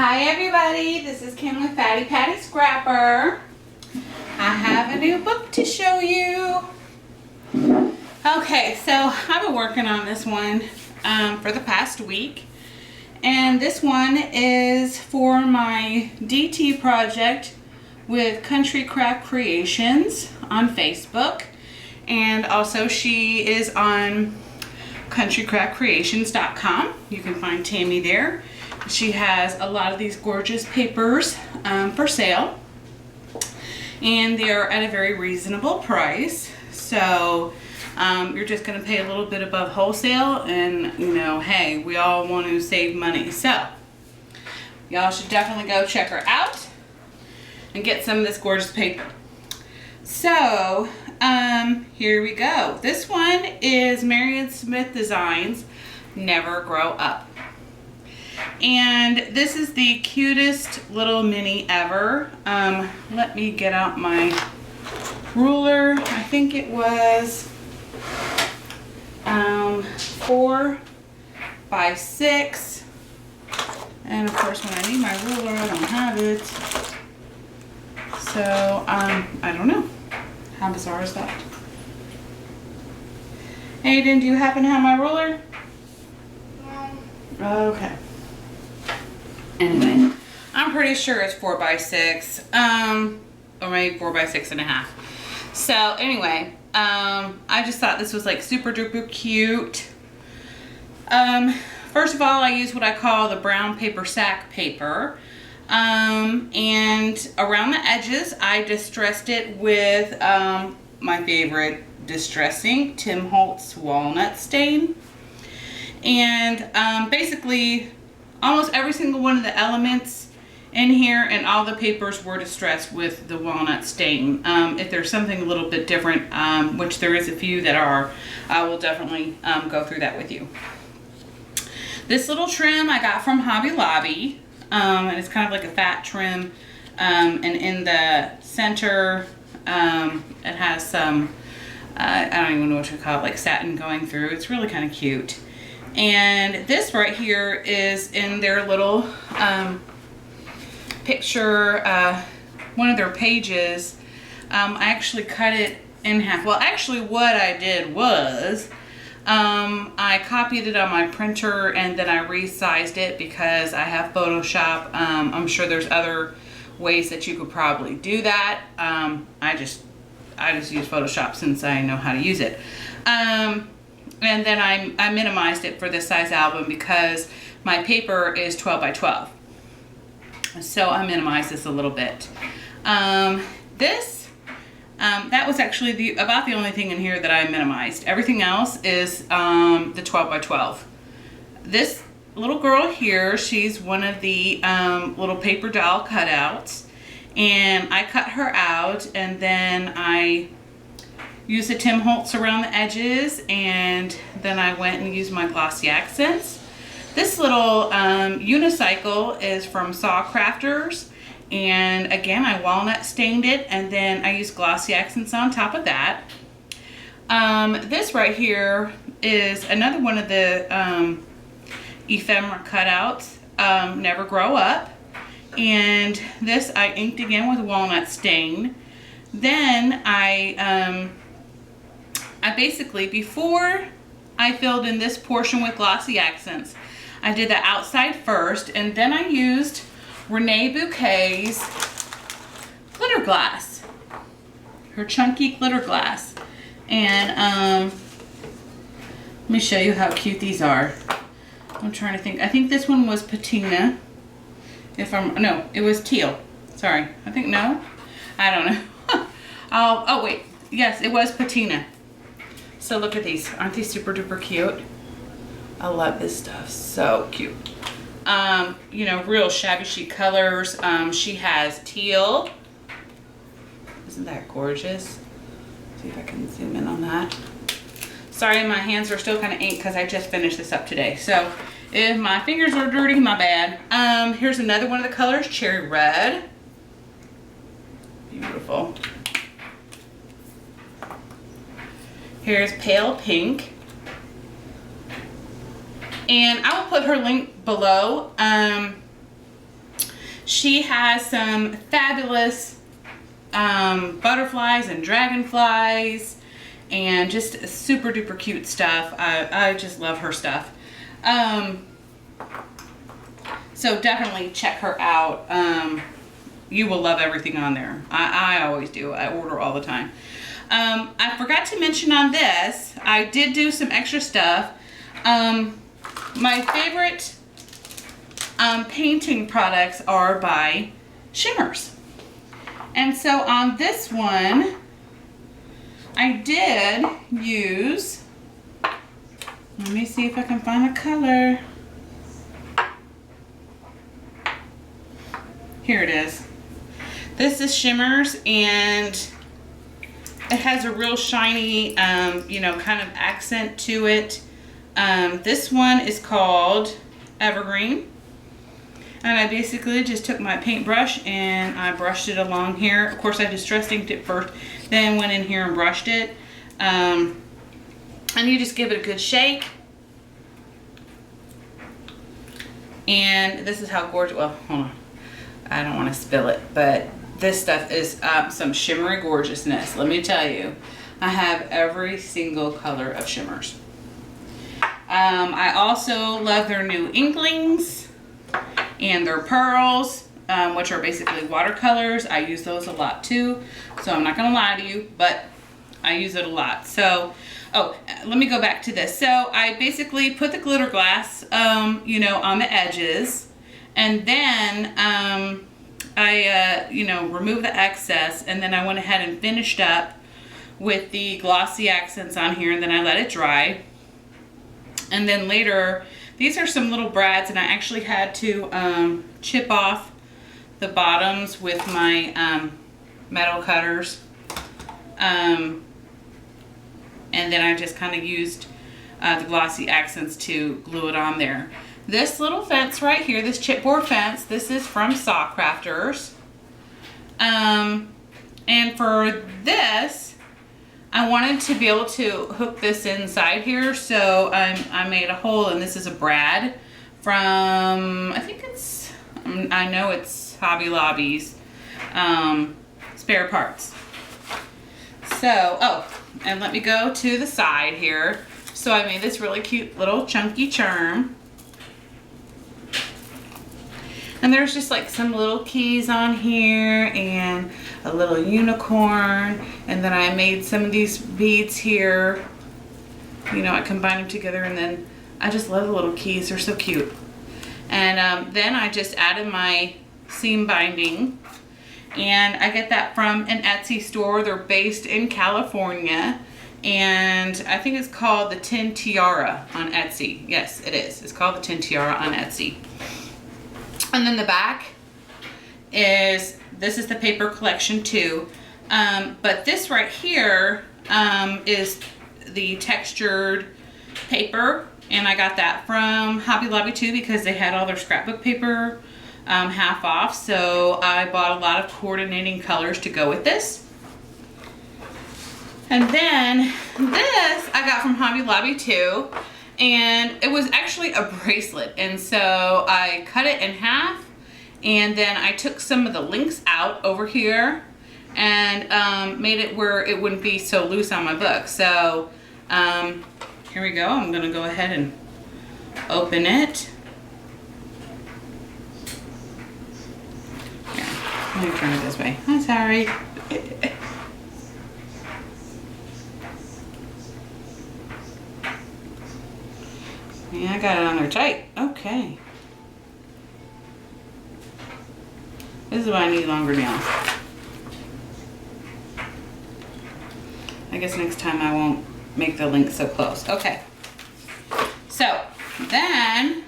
Hi everybody, this is Kim with Fatty Patty Scrapper. I have a new book to show you. Okay, so I've been working on this one for the past week. And this one is for my DT project with Country Craft Creations on Facebook. And also she is on countrycraftcreations.com. You can find Tammy there. She has a lot of these gorgeous papers for sale, and they're at a very reasonable price. So you're just going to pay a little bit above wholesale, and you know, hey, we all want to save money. So y'all should definitely go check her out and get some of this gorgeous paper. So here we go. This one is Marion Smith Designs Never Grow Up. And this is the cutest little mini ever. Let me get out my ruler. I think it was 4 by 6. And of course when I need my ruler, I don't have it. So, I don't know. How bizarre is that? Aiden, do you happen to have my ruler? No. Okay. Anyway, I'm pretty sure it's 4 by 6, or maybe 4 by 6.5. So anyway, I just thought this was like super duper cute. First of all, I use what I call the brown paper sack paper. And around the edges, I distressed it with my favorite distressing, Tim Holtz walnut stain. And basically, almost every single one of the elements in here and all the papers were distressed with the walnut stain. If there's something a little bit different, which there is a few that are, I will definitely go through that with you. This little trim I got from Hobby Lobby, and it's kind of like a fat trim, and in the center it has some, I don't even know what you call it, like satin going through. It's really kind of cute. And this right here is in their little picture, one of their pages. I actually cut it in half. Well, actually what I did was I copied it on my printer and then I resized it because I have Photoshop. I'm sure there's other ways that you could probably do that. I just use Photoshop since I know how to use it. And then I minimized it for this size album because my paper is 12 by 12. So I minimized this a little bit. That was actually about the only thing in here that I minimized. Everything else is the 12 by 12. This little girl here, she's one of the little paper doll cutouts. And I cut her out and then I used the Tim Holtz around the edges, and then I went and used my glossy accents. This little unicycle is from Saw Crafters, and again I walnut stained it and then I used glossy accents on top of that. This right here is another one of the ephemera cutouts, Never Grow Up, and this I inked again with walnut stain. Then I basically, before I filled in this portion with glossy accents, I did the outside first, and then I used Renee Bouquet's glitter glass, her chunky glitter glass. And let me show you how cute these are. I'm trying to think. I think this one was patina. No, it was teal. Sorry, I think no. I don't know. Oh wait, yes, it was patina. So look at these. Aren't these super duper cute? I love this stuff. So cute. You know, real shabby chic colors. She has teal. Isn't that gorgeous? See if I can zoom in on that. Sorry, my hands are still kind of inked because I just finished this up today. So if my fingers are dirty, my bad. Here's another one of the colors, cherry red. Beautiful. Here's pale pink. And I will put her link below. She has some fabulous butterflies and dragonflies and just super duper cute stuff. I just love her stuff. So definitely check her out. You will love everything on there. I always do. I order all the time. I forgot to mention on this, I did do some extra stuff. My favorite painting products are by Shimmers. And so on this one, I did use, let me see if I can find a color. Here it is. This is Shimmers, and it has a real shiny, you know, kind of accent to it. This one is called Evergreen. And I basically just took my paintbrush and I brushed it along here. Of course, I distress inked it first, then went in here and brushed it. And you just give it a good shake. And this is how gorgeous, well, hold on. I don't want to spill it, but this stuff is some shimmery gorgeousness. Let me tell you, I have every single color of Shimmers. I also love their new Inklings and their pearls, which are basically watercolors. I use those a lot too, so I'm not gonna lie to you, but I use it a lot. So, oh, let me go back to this. So I basically put the glitter glass, you know, on the edges, and then I, you know, removed the excess, and then I went ahead and finished up with the glossy accents on here, and then I let it dry. And then later, these are some little brads, and I actually had to chip off the bottoms with my metal cutters. And then I just kind of used the glossy accents to glue it on there. This little fence right here, this chipboard fence, this is from Saw Crafters. And for this, I wanted to be able to hook this inside here, so I made a hole, and this is a brad from, I think it's, I know it's Hobby Lobby's spare parts. So, oh, and let me go to the side here. So I made this really cute little chunky charm. And there's just like some little keys on here and a little unicorn. And then I made some of these beads here. You know, I combined them together, and then I just love the little keys. They're so cute. And then I just added my seam binding. And I get that from an Etsy store. They're based in California. And I think it's called the Tin Tiara on Etsy. Yes, it is. It's called the Tin Tiara on Etsy. And then the back is, this is the paper collection too. But this right here is the textured paper. And I got that from Hobby Lobby too, because they had all their scrapbook paper half off. So I bought a lot of coordinating colors to go with this. And then this I got from Hobby Lobby too. And it was actually a bracelet, and so I cut it in half, and then I took some of the links out over here and made it where it wouldn't be so loose on my book. So here we go. I'm going to go ahead and open it. Here, let me turn it this way. I'm sorry. Yeah, I got it on there tight. Okay. This is why I need longer nails. I guess next time I won't make the link so close. Okay. So, then...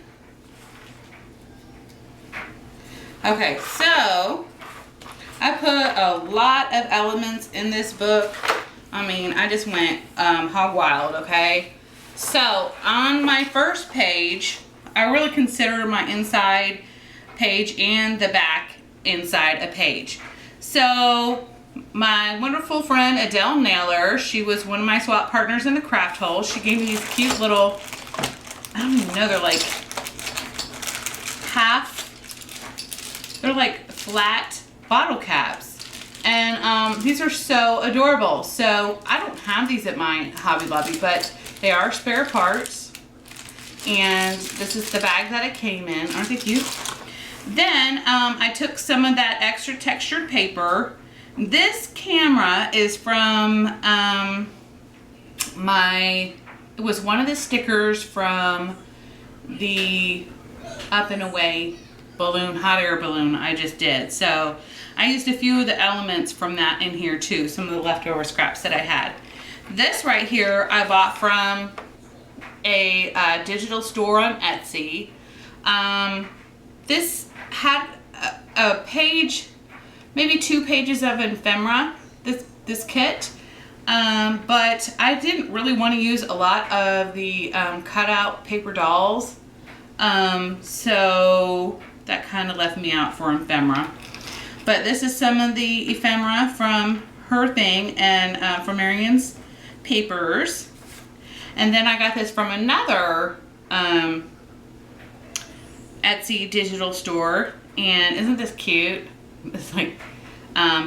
Okay, so... I put a lot of elements in this book. I mean, I just went hog wild, okay? So on my first page, I really consider my inside page and the back inside a page. So my wonderful friend Adele Naylor, she was one of my swap partners in the craft hole. She gave me these cute little, I don't even know, they're like half They're like flat bottle caps. And these are so adorable. So I don't have these at my Hobby Lobby, but they are spare parts. And this is the bag that it came in. Aren't they cute? Then I took some of that extra textured paper. This camera is from it was one of the stickers from the Up and Away balloon, hot air balloon I just did. So I used a few of the elements from that in here too, some of the leftover scraps that I had. This right here I bought from a digital store on Etsy. This had a page, maybe 2 pages of ephemera, this kit. But I didn't really want to use a lot of the cutout paper dolls. So that kind of left me out for ephemera. But this is some of the ephemera from her thing and from Marion's papers. And then I got this from another Etsy digital store. And isn't this cute? It's like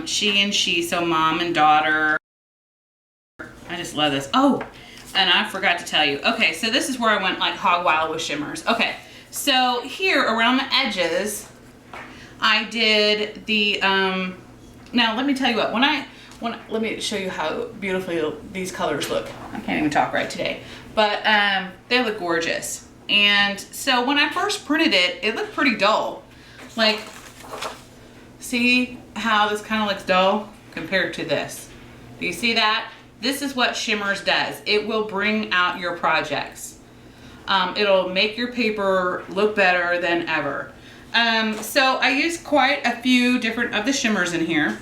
she, so mom and daughter. I just love this. Oh, and I forgot to tell you. Okay, so this is where I went like hog wild with shimmers. Okay, so here around the edges, I did the, now let me tell you what, let me show you how beautifully these colors look. I can't even talk right today, but they look gorgeous. And so when I first printed it, it looked pretty dull. Like, see how this kind of looks dull compared to this? Do you see that? This is what Shimmers does. It will bring out your projects. It'll make your paper look better than ever. So I used quite a few different of the shimmers in here.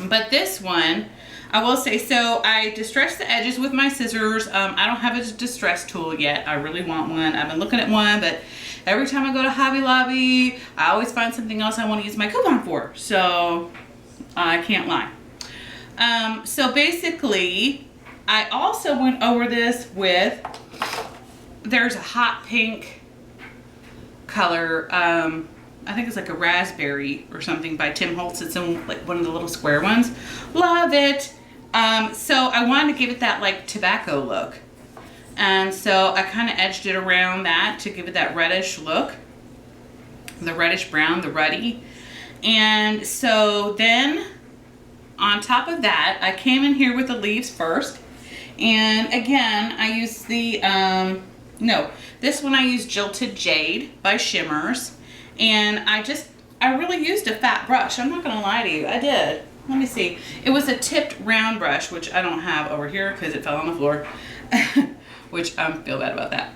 But this one, I will say, so I distressed the edges with my scissors. I don't have a distress tool yet. I really want one. I've been looking at one, but every time I go to Hobby Lobby, I always find something else I want to use my coupon for. So I can't lie. So basically, I also went over this with, there's a hot pink color, I think it's like a raspberry or something by Tim Holtz. It's in like one of the little square ones. Love it. So I wanted to give it that like tobacco look. And so I kind of edged it around that to give it that reddish look. The reddish brown, the ruddy. And so then on top of that, I came in here with the leaves first. And again, I used the, this one I used Jilted Jade by Shimmers. And I really used a fat brush. I'm not gonna lie to you, I did. Let me see. It was a tipped round brush, which I don't have over here because it fell on the floor. Which I feel bad about that.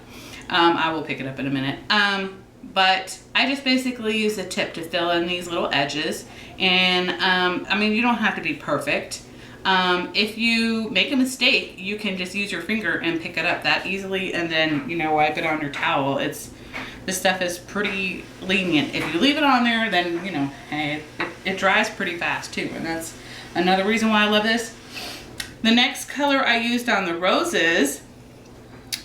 I will pick it up in a minute. But I just basically use a tip to fill in these little edges. And I mean, you don't have to be perfect. If you make a mistake, you can just use your finger and pick it up that easily and then, wipe it on your towel. This stuff is pretty lenient. If you leave it on there, then, hey, it dries pretty fast too. And that's another reason why I love this. The next color I used on the roses,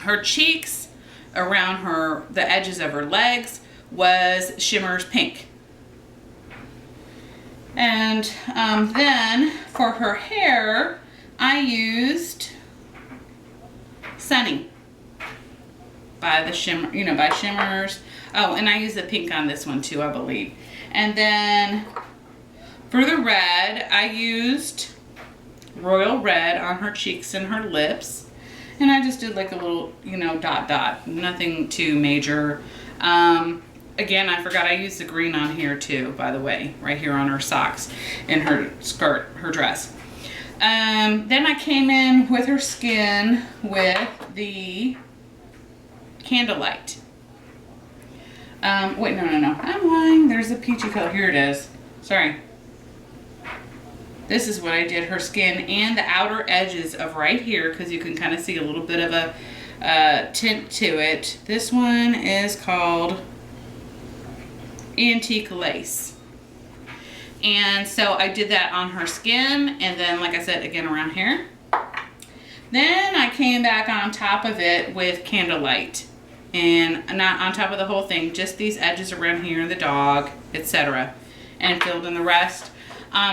her cheeks, around the edges of her legs, was Shimmers Pink. And then for her hair, I used Sunny by the by Shimmers. Oh, and I used the pink on this one too, I believe. And then for the red, I used Royal Red on her cheeks and her lips. And I just did like a little, dot, nothing too major. Again, I forgot I used the green on here too, by the way, right here on her socks and her skirt, her dress. Then I came in with her skin with the Candlelight. Wait, no. I'm lying. There's a peachy color. Here it is. Sorry. This is what I did, her skin and the outer edges of right here, because you can kind of see a little bit of a tint to it. This one is called Antique Lace. And so I did that on her skin, and then, like I said, again around here. Then I came back on top of it with Candlelight and not on top of the whole thing, just these edges around here, the dog, etc. And filled in the rest.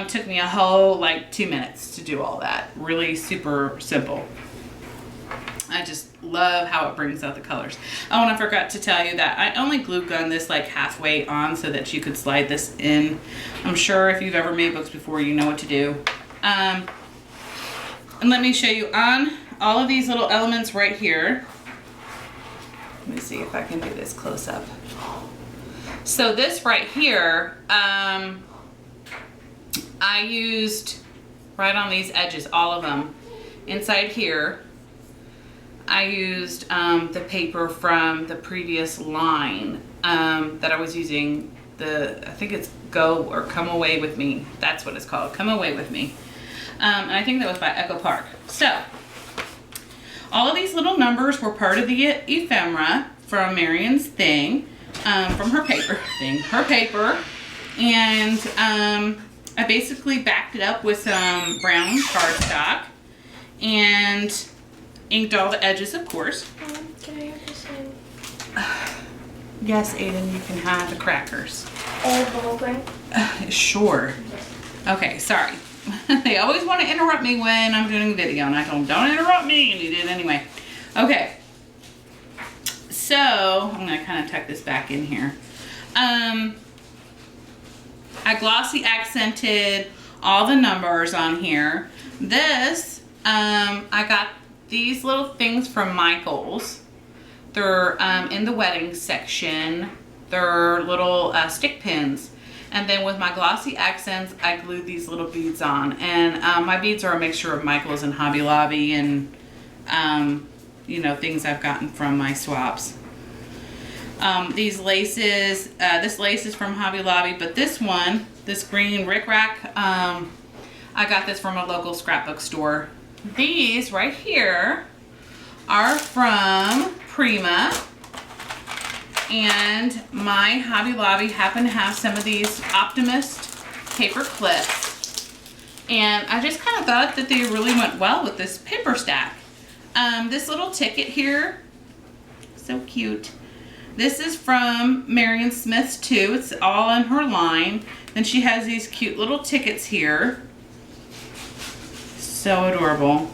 Took me a whole like 2 minutes to do all that. Really super simple. I just love how it brings out the colors. Oh, and I forgot to tell you that I only glue gun this like halfway on so that you could slide this in. I'm sure if you've ever made books before, you know what to do. And let me show you on all of these little elements right here. Let me see if I can do this close up. So this right here, I used right on these edges, all of them. Inside here, I used the paper from the previous line that I was using. I think it's Go or Come Away With Me. That's what it's called, Come Away With Me. And I think that was by Echo Park. So, all of these little numbers were part of the ephemera from Marion's thing, from her paper thing, and I basically backed it up with some brown cardstock and inked all the edges, of course. Can I have the same? Yes, Aiden, you can have the crackers. Oh, the whole thing? Sure. Okay, sorry. They always want to interrupt me when I'm doing a video, and I told them, don't interrupt me, and you did anyway. Okay. So, I'm going to kind of tuck this back in here. I glossy accented all the numbers on here. This, I got these little things from Michael's. They're in the wedding section. They're little stick pins. And then with my glossy accents, I glued these little beads on. And my beads are a mixture of Michael's and Hobby Lobby and, you know, things I've gotten from my swaps. These laces, this lace is from Hobby Lobby, but this one, this green rickrack, I got this from a local scrapbook store. These right here are from Prima, and my Hobby Lobby happened to have some of these Optimist paper clips, and I just kind of thought that they really went well with this paper stack. This little ticket here, so cute. This is from Marion Smith's too. It's all in her line. Then she has these cute little tickets here. So adorable.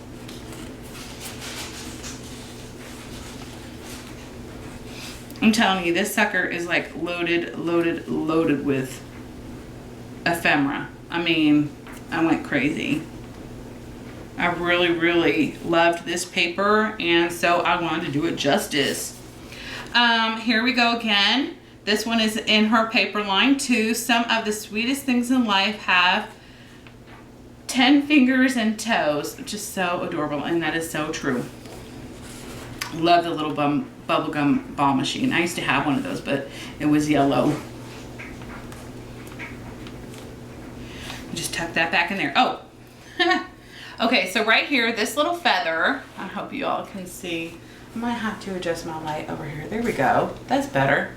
I'm telling you, this sucker is like loaded with ephemera. I mean, I went crazy. I really loved this paper, and so I wanted to do it justice. Here we go again. This one is in her paper line too. Some of the sweetest things in life have 10 fingers and toes, which is so adorable, and that is so true. Love the little bubblegum ball machine. I used to have one of those, but it was yellow. Just tuck that back in there. Oh, okay, so right here, this little feather, I hope you all can see. I might have to adjust my light over here. There we go. That's better.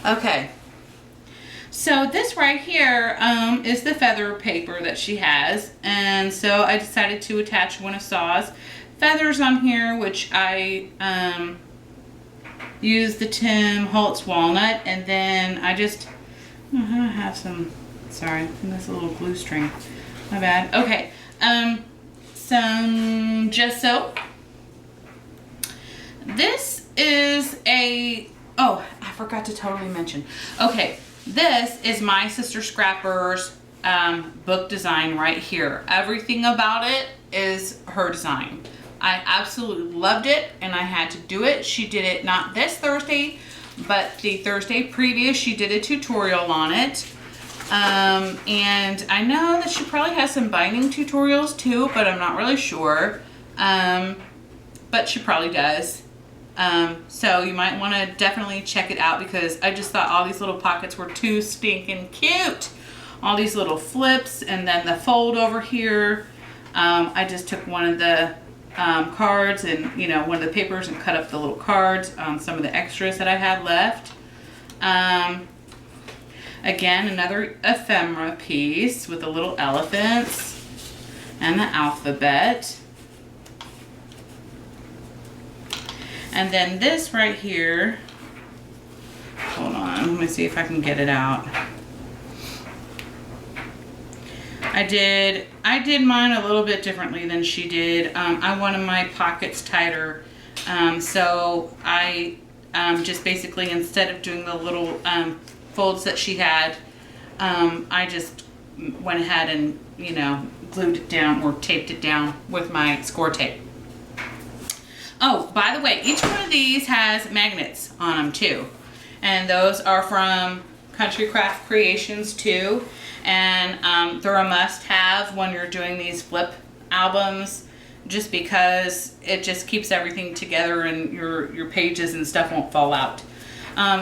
Okay. So this right here is the feather paper that she has. And so I decided to attach one of Saw's feathers on here, which I used the Tim Holtz walnut. And then I just have some, sorry, that's a little glue string. My bad. Okay. Some gesso. This is a, oh, I forgot to totally mention. Okay, this is my sister Scrapper's book design right here. Everything about it is her design. I absolutely loved it, and I had to do it. She did it not this Thursday, but the Thursday previous, she did a tutorial on it. And I know that she probably has some binding tutorials too, but I'm not really sure. But she probably does. So you might want to definitely check it out, because I just thought all these little pockets were too stinking cute. All these little flips, and then the fold over here. I just took one of the cards and, you know, one of the papers and cut up the little cards on some of the extras that I had left. Again, another ephemera piece with the little elephants and the alphabet. And then this right here Hold on, let me see if I can get it out. I did mine a little bit differently than she did. I wanted my pockets tighter. So I just basically, instead of doing the little folds that she had, I just went ahead and, you know, glued it down or taped it down with my score tape. Oh, by the way, each one of these has magnets on them too. And those are from Country Craft Creations too. And they're a must-have when you're doing these flip albums, just because it just keeps everything together and your pages and stuff won't fall out.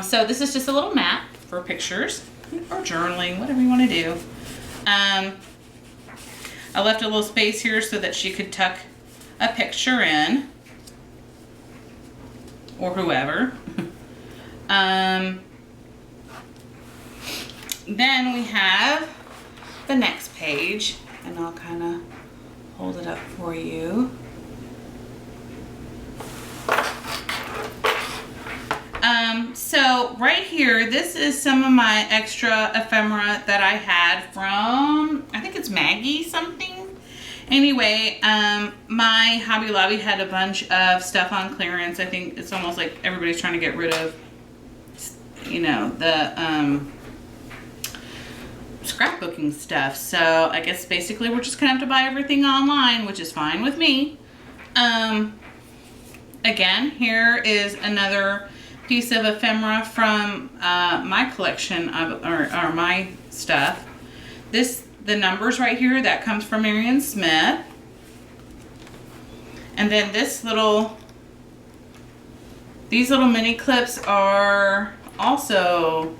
So this is just a little mat for pictures or journaling, whatever you want to do. I left a little space here so that she could tuck a picture in, or whoever. Then we have the next page, and I'll kind of hold it up for you. So right here, this is some of my extra ephemera that I had from, I think it's Maggie something. Anyway, my Hobby Lobby had a bunch of stuff on clearance. I think it's almost like everybody's trying to get rid of, you know, the scrapbooking stuff. So I guess basically we're just gonna have to buy everything online, which is fine with me. Again, here is another piece of ephemera from my collection of, or my stuff. The numbers right here, that comes from Marion Smith. And then these little mini clips are also,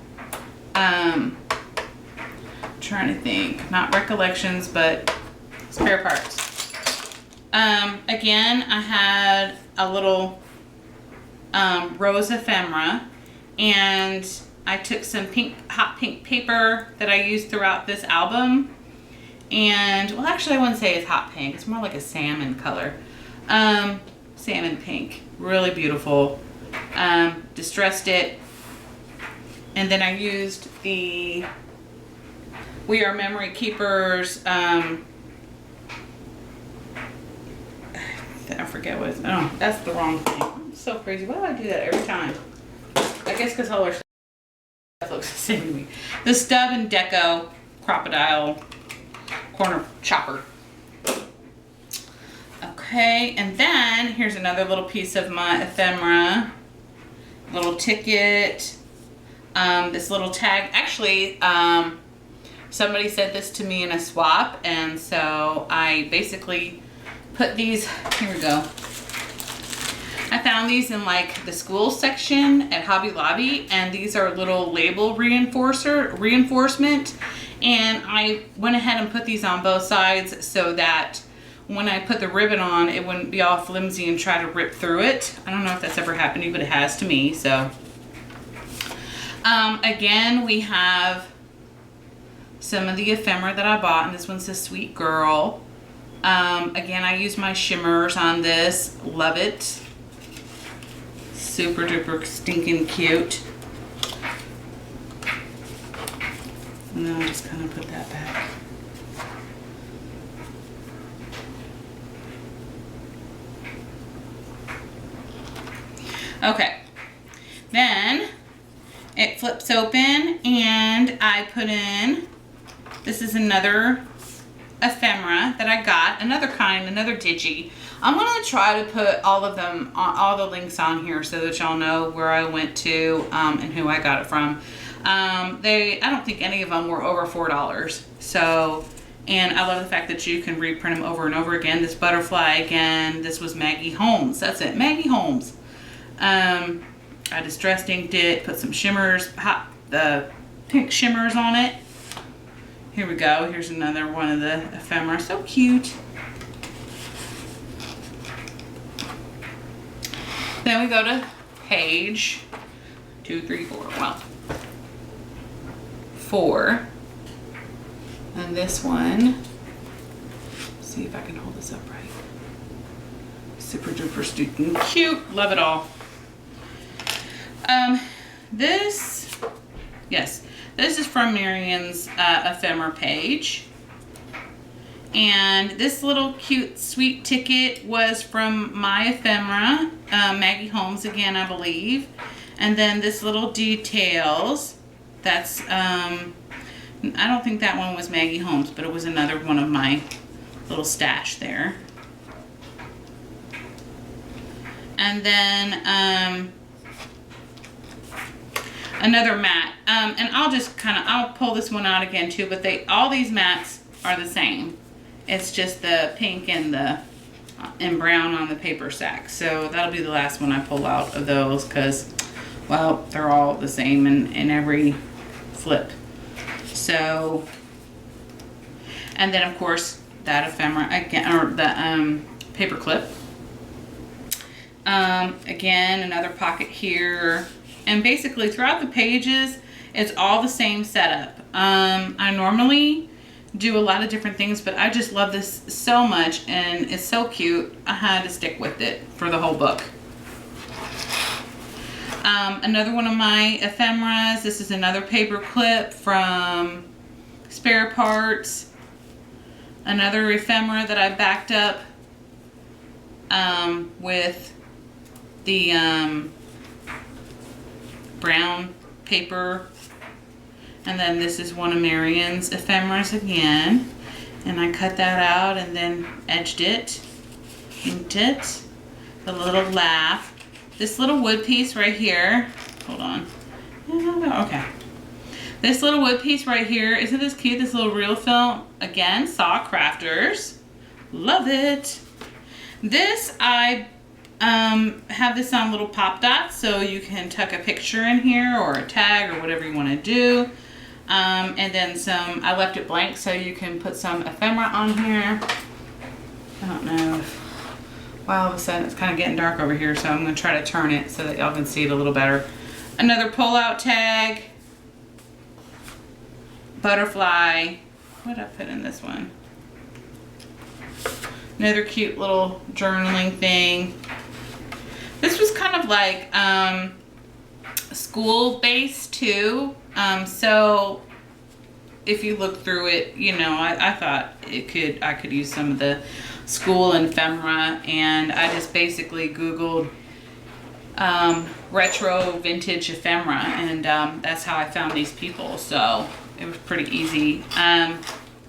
trying to think, not recollections, but spare parts. Again, I had a little rose ephemera, and I took some hot pink paper that I used throughout this album, and, well, actually I wouldn't say it's hot pink, it's more like a salmon color. Salmon pink, really beautiful. Distressed it, and then I used the We Are Memory Keepers, I forget what it's, oh, that's the wrong thing. I'm so crazy. Why do I do that every time? I guess because all our stuff looks the same to me. The Stub and Deco Crocodile Corner Chopper. Okay, and then here's another little piece of my ephemera. Little ticket. This little tag. Actually, somebody sent this to me in a swap, and so I basically put these, here we go. I found these in like the school section at Hobby Lobby, and these are little label reinforcement, and I went ahead and put these on both sides so that when I put the ribbon on, it wouldn't be all flimsy and try to rip through it. I don't know if that's ever happened to you, but it has to me. So again, we have some of the ephemera that I bought, and this one says Sweet Girl. Again, I used my shimmers on this. Love it. Super duper stinking cute. And then I'll just kind of put that back. Okay, then it flips open, and I put in, this is another ephemera that I got, another kind, another Digi. I'm gonna try to put all of them, all the links on here so that y'all know where I went to and who I got it from. I don't think any of them were over $4. So, and I love the fact that you can reprint them over and over again. This butterfly again, this was Maggie Holmes. That's it, Maggie Holmes. I distress inked it, put some shimmers, the pink shimmers on it. Here we go. Here's another one of the ephemera. So cute. Then we go to page 2, 3, 4. Well, 4. And this one, let's see if I can hold this up right. Super duper stinking cute. Love it all. this, yes, this is from Marion's ephemera page. And this little cute sweet ticket was from my ephemera, Maggie Holmes again, I believe. And then this little details, that's, I don't think that one was Maggie Holmes, but it was another one of my little stash there. And then another mat, and I'll pull this one out again too, but all these mats are the same. It's just the pink and brown on the paper sack. So that'll be the last one I pull out of those because, well, they're all the same in every flip. So, and then of course that ephemera again, or the paper clip. Again, another pocket here. And basically throughout the pages, it's all the same setup. I normally do a lot of different things, but I just love this so much and it's so cute. I had to stick with it for the whole book. Another one of my ephemeras. This is another paper clip from Spare Parts. Another ephemera that I backed up with the brown paper. And then this is one of Marion's ephemeras again. And I cut that out and then edged it, inked it, the little laugh. This little wood piece right here, hold on. Okay. This little wood piece right here, isn't this cute? This little reel film, again, Saw Crafters. Love it. This, I have this on little pop dots so you can tuck a picture in here or a tag or whatever you want to do. And then I left it blank so you can put some ephemera on here. I don't know if, wow, all of a sudden it's kind of getting dark over here, so I'm going to try to turn it so that y'all can see it a little better. Another pull-out tag. Butterfly. What did I put in this one? Another cute little journaling thing. This was kind of like school-based too. So if you look through it, you know, I thought I could use some of the school ephemera, and I just basically Googled retro vintage ephemera, and that's how I found these people. So it was pretty easy.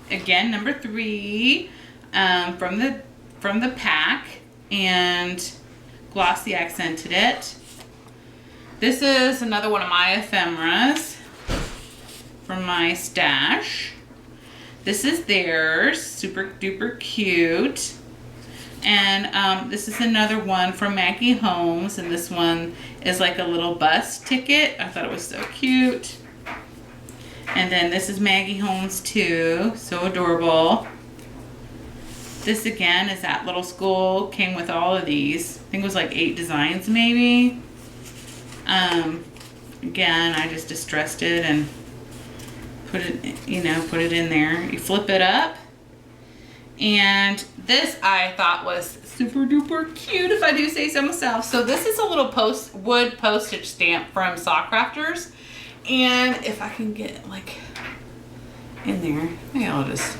Again, number 3 from the pack, and glossy accented it. This is another one of my ephemeras from my stash. This is theirs, super duper cute. And this is another one from Maggie Holmes, and this one is like a little bus ticket. I thought it was so cute. And then this is Maggie Holmes too, so adorable. This again is that little school, came with all of these. I think it was like 8 designs maybe. Again, I just distressed it and put it in there. You flip it up. And this I thought was super duper cute, if I do say so myself. So this is a little wood postage stamp from Saw Crafters. And if I can get like in there, maybe I'll just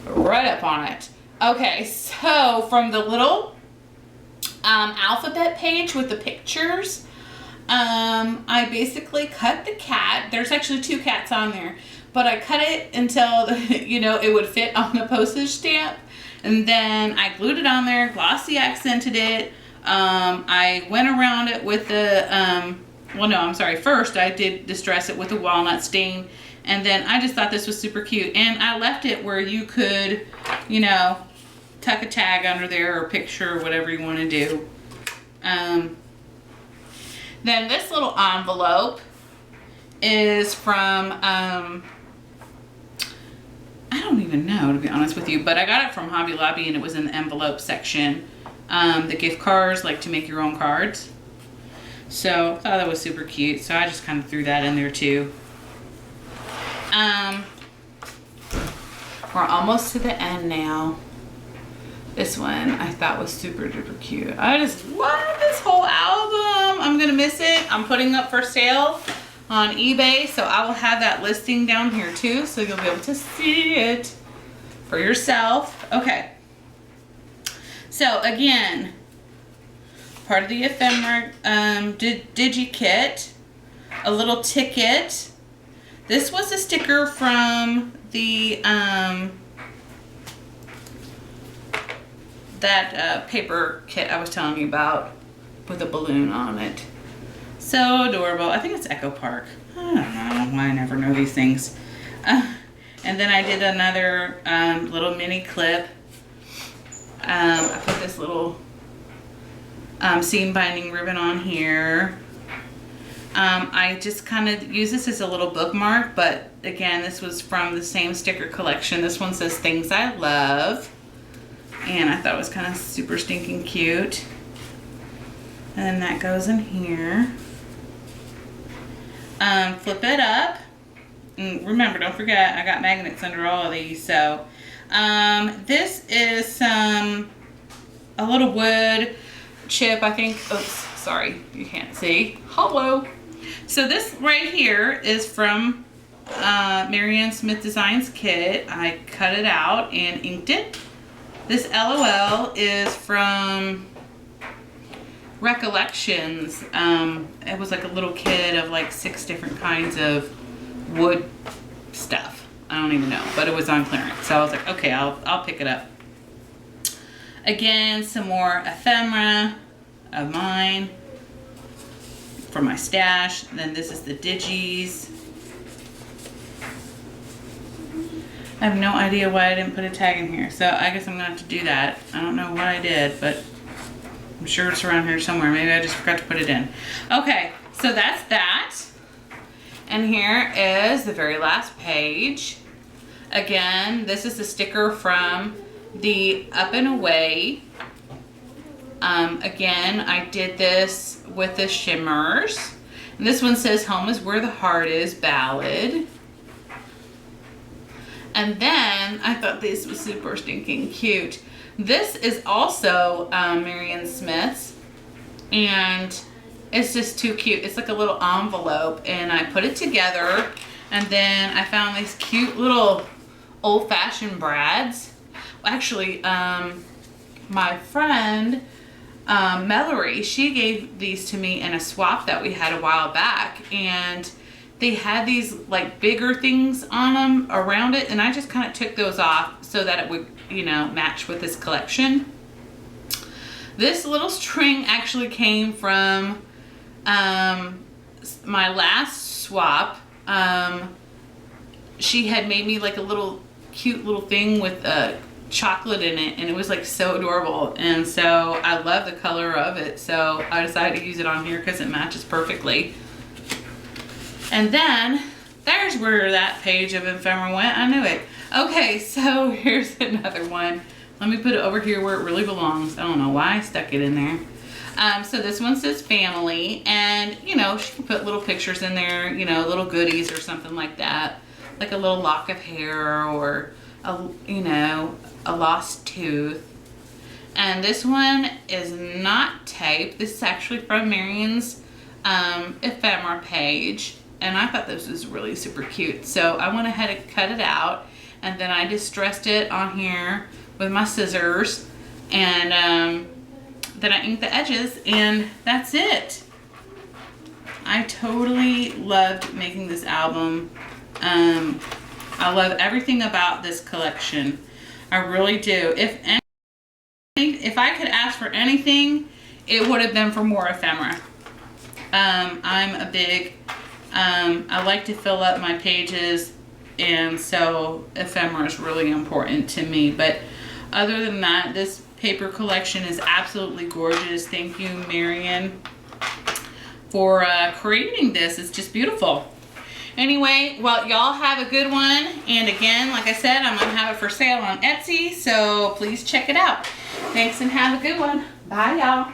right up on it. Okay, so from the little alphabet page with the pictures, I basically cut the cat. There's actually 2 cats on there, but I cut it until it would fit on the postage stamp, and then I glued it on there, glossy accented it. I went around it with the first I did distress it with a walnut stain, and then I just thought this was super cute, and I left it where you could tuck a tag under there or picture or whatever you want to do. Then this little envelope is from, I don't even know, to be honest with you, but I got it from Hobby Lobby, and it was in the envelope section. The gift cards, like to make your own cards. So I thought that was super cute, so I just kind of threw that in there too. We're almost to the end now. This one I thought was super duper cute. I just love this whole album. I'm gonna miss it. I'm putting up for sale on eBay, so I will have that listing down here too, so you'll be able to see it for yourself. Okay. So again, part of the ephemera Digi kit, a little ticket. This was a sticker from the that paper kit I was telling you about with a balloon on it. So adorable. I think it's Echo Park. I don't know. I never know these things. And then I did another little mini clip. I put this little seam binding ribbon on here. I just kind of use this as a little bookmark, but again, this was from the same sticker collection. This one says Things I Love, and I thought it was kind of super stinking cute. And then that goes in here. Flip it up. And remember, don't forget, I got magnets under all of these. So this is a little wood chip, I think. Oops, sorry, you can't see. Hello. So this right here is from Marion Smith Designs kit. I cut it out and inked it. This LOL is from Recollections. It was like a little kit of like 6 different kinds of wood stuff. I don't even know, but it was on clearance. So I was like, okay, I'll pick it up. Again, some more ephemera of mine for my stash. Then this is the Digis. I have no idea why I didn't put a tag in here, so I guess I'm gonna have to do that. I don't know what I did, but I'm sure it's around here somewhere. Maybe I just forgot to put it in. Okay, so that's that. And here is the very last page. Again, this is a sticker from the Up and Away. Again, I did this with the shimmers. And this one says Home is Where the Heart Is Ballad. And then I thought this was super stinking cute. This is also Marion Smith's, and it's just too cute. It's like a little envelope, and I put it together, and then I found these cute little old-fashioned brads. Actually, my friend Mallory, she gave these to me in a swap that we had a while back, and they had these like bigger things on them around it, and I just kind of took those off so that it would, you know, match with this collection. This little string actually came from my last swap. She had made me like a little cute little thing with chocolate in it, and it was like so adorable, and so I love the color of it, so I decided to use it on here because it matches perfectly. And then there's where that page of ephemera went. I knew it. Okay, so here's another one. Let me put it over here where it really belongs. I don't know why I stuck it in there. So this one says family, and you know, she can put little pictures in there, you know, little goodies or something like that, like a little lock of hair or you know, a lost tooth. And this one is not taped. This is actually from Marion's ephemera page, and I thought this was really super cute. So I went ahead and cut it out, and then I distressed it on here with my scissors, and then I inked the edges, and that's it. I totally loved making this album. I love everything about this collection. I really do. If I could ask for anything, it would have been for more ephemera. I'm a big, I like to fill up my pages, and so ephemera is really important to me. But other than that, this paper collection is absolutely gorgeous. Thank you, Marion, for creating this. It's just beautiful. Anyway, well, y'all have a good one. And again, like I said, I'm going to have it for sale on Etsy, so please check it out. Thanks and have a good one. Bye, y'all.